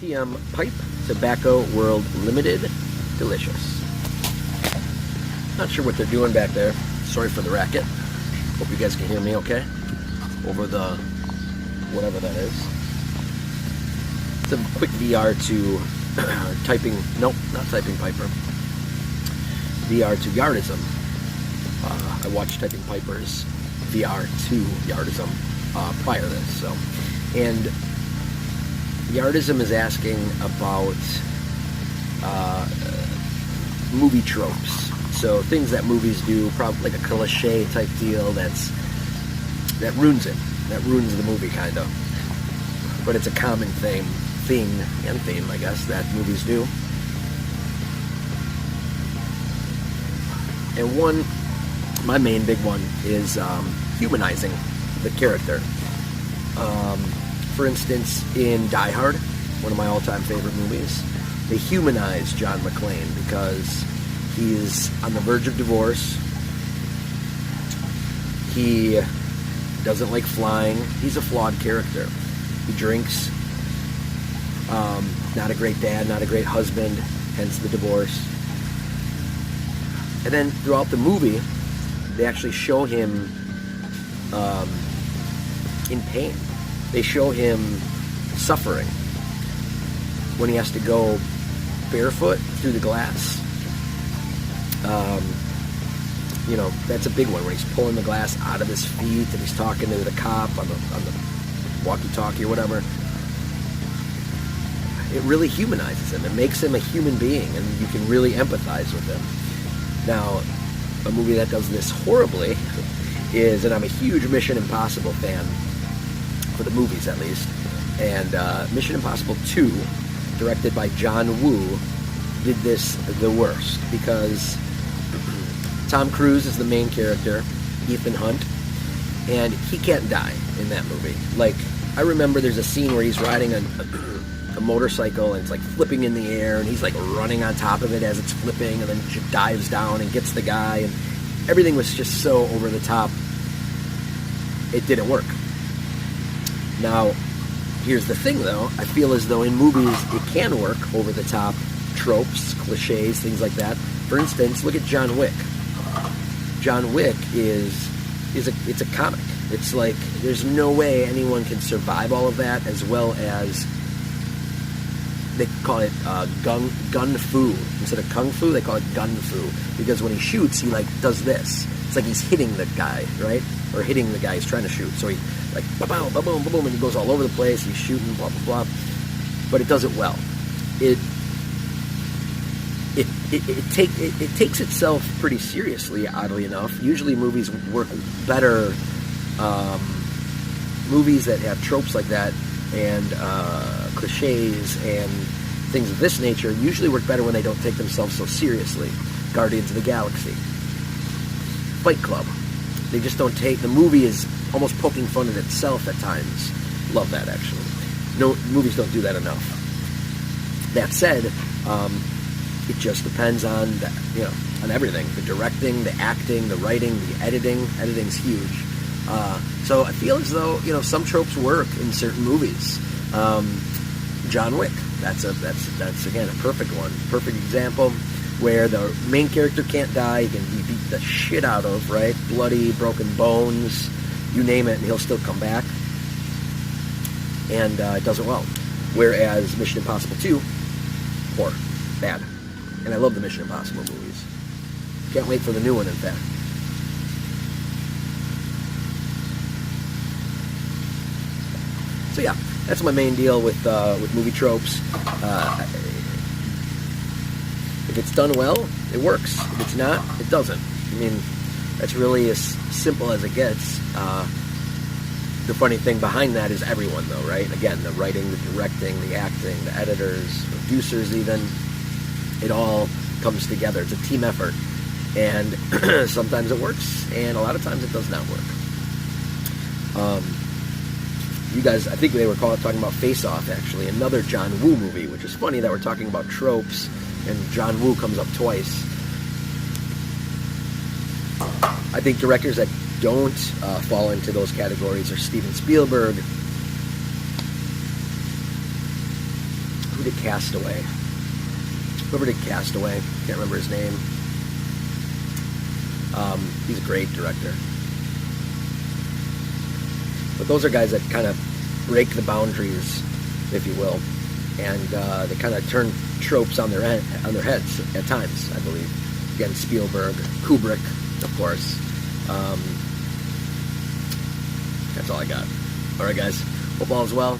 p.m. Pipe Tobacco World Limited. Delicious. Not sure what they're doing back there. Sorry for the racket. Hope you guys can hear me okay over the whatever that is. It's a quick VR to typing. Nope, not typing Piper. VR to Yardism. I watched Typing Piper's VR to Yardism prior to this. So, and Yardism is asking about movie tropes. So things that movies do, probably like a cliche type deal that ruins it. That ruins the movie, kind of. But it's a common theme, I guess, that movies do. And my main big one is humanizing the character. For instance, in Die Hard, one of my all-time favorite movies, they humanize John McClane because he's on the verge of divorce. He doesn't like flying. He's a flawed character. He drinks. Not a great dad, not a great husband, hence the divorce. And then throughout the movie, they actually show him in pain. They show him suffering when he has to go barefoot through the glass. That's a big one, where he's pulling the glass out of his feet and he's talking to the cop on the walkie-talkie or whatever. It really humanizes him. It makes him a human being, and you can really empathize with him. Now, a movie that does this horribly is, and I'm a huge Mission Impossible fan, for the movies at least, and Mission Impossible 2, directed by John Woo, did this the worst, because Tom Cruise is the main character, Ethan Hunt, and he can't die in that movie. Like, I remember there's a scene where he's riding a motorcycle and it's like flipping in the air, and he's like running on top of it as it's flipping, and then dives down and gets the guy, and everything was just so over the top. It didn't work. Now, here's the thing though, I feel as though in movies it can work over the top, tropes, cliches, things like that. For instance, look at John Wick. John Wick it's a comic. It's like, there's no way anyone can survive all of that, as well as they call it gun fu. Instead of kung fu, they call it gun fu, because when he shoots, he like does this. It's like he's hitting the guy, right? Or hitting the guy he's trying to shoot. So he like ba-boom, ba-boom, ba-boom, and he goes all over the place. He's shooting, blah blah blah. But it does it well. It takes itself pretty seriously, oddly enough. Usually movies work better. Movies that have tropes like that and cliches and things of this nature usually work better when they don't take themselves so seriously. Guardians of the Galaxy, Fight Club. They just don't take... The movie is almost poking fun at itself at times. Love that, actually. No, movies don't do that enough. That said, it just depends on on everything. The directing, the acting, the writing, the editing. Editing's huge. So I feel as though some tropes work in certain movies. John Wick. That's again a perfect one. Perfect example where the main character can't die. He can be beat the shit out of, right? Bloody, broken bones, you name it, and he'll still come back. And it does it well. Whereas Mission Impossible 2, poor, bad. And I love the Mission Impossible movies. Can't wait for the new one, in fact. So yeah, that's my main deal with movie tropes. If it's done well, it works. If it's not, it doesn't. I mean, that's really as simple as it gets. The funny thing behind that is everyone, though, right? Again, the writing, the directing, the acting, the editors, producers even, it all comes together. It's a team effort. And sometimes it works, and a lot of times it does not work. You guys, I think they were talking about Face Off, actually, another John Woo movie, which is funny that we're talking about tropes, and John Woo comes up twice. I think directors that don't fall into those categories are Steven Spielberg, Who did Castaway? Whoever did Castaway, can't remember his name. He's a great director. But those are guys that kind of break the boundaries, if you will, and they kind of turn tropes on their heads at times, I believe. Again, Spielberg, Kubrick, of course. That's all I got. All right, guys. Hope all is well.